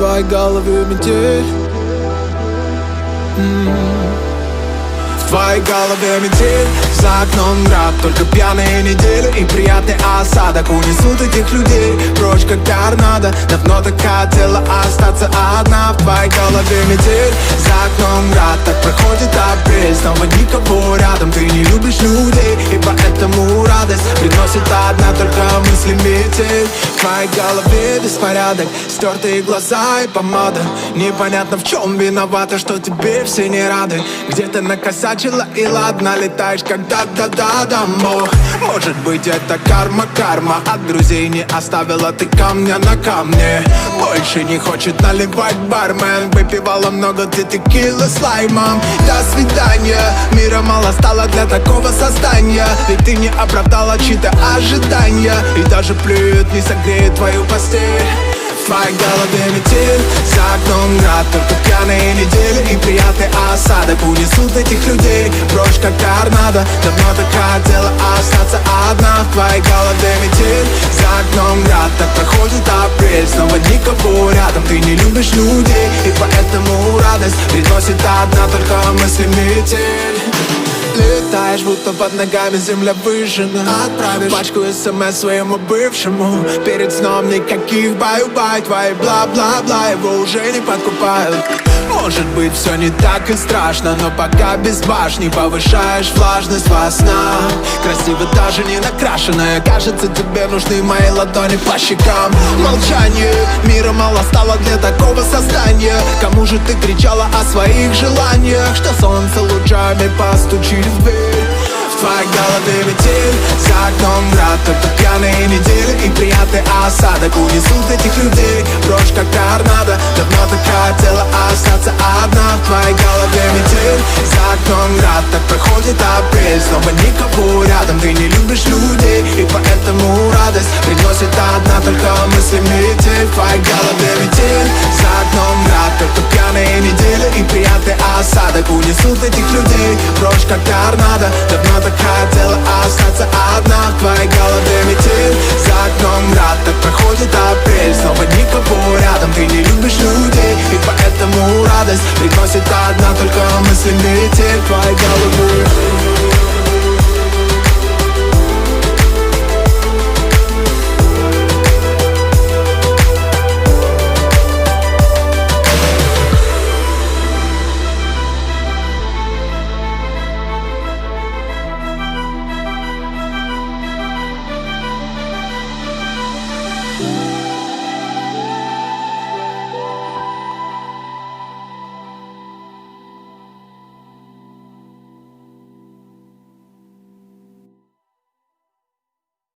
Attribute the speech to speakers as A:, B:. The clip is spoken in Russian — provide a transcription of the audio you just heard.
A: твоей голове метель. В твоей голове метель, за окном град, только пьяные недели и приятный осадок унесут этих людей прочь, как торнадо. Давно так хотела остаться одна. В твоей голове метель, за окном град, так проходит апрель, снова никого рядом. Ты не любишь людей, и поэтому радость приносит одна только мысли метель. В твоей голове беспорядок, стертые глаза и помада. Непонятно, в чем виновата, что тебе все не рады. Где-то накосячила и ладно, летаешь когда-то домой. Может быть, это карма, от друзей не оставила ты камня на камне. Больше не хочет наливать бармен, выпивала много ты текилы с лаймом. До свидания, мира мало стало для такого создания. Ведь ты не оправдала чьи-то ожидания, и даже плюет не согреет твою постель. В твоей голове метель, за окном град, только пьяные недели и приятный осадок унесут этих людей прочь, как торнадо. Давно так хотела остаться одна. В твоей голове метель, за окном град, так проходит апрель, снова никого рядом. Ты не любишь людей, и поэтому радость приносит одна только мысли метель. Летаешь, будто под ногами земля выжжена. Отправишь пачку смс своему бывшему перед сном никаких баю-бай. Твои бла-бла-бла его уже не подкупают. Может быть, все не так и страшно, но пока без башни повышаешь влажность во снах. Красиво даже не накрашенная, кажется, тебе нужны мои ладони по щекам. Молчание, мира мало стало для такого создания. Кому же ты кричала о своих желаниях, что солнце лучами постучит в дверь? В твоей голове метель, за окном град, только пьяные недели и приятный осадок унесут этих людей прочь, как торнадо. Давно так хотела остаться одна. В твоей голове метель, за окном град, так проходит апрель, снова никого рядом. Ты не любишь людей, и поэтому радость приносит одна только мысли метель. В твоей голове метель, за окном град, только пьяные недели и приятный осадок унесут этих людей прочь, как торнадо. Давно так хотела остаться одна. В твоей голове метель, за окном град, так проходит апрель, снова никого рядом. Ты не любишь людей, и поэтому радость приносит одна только мысли метель. В твоей голове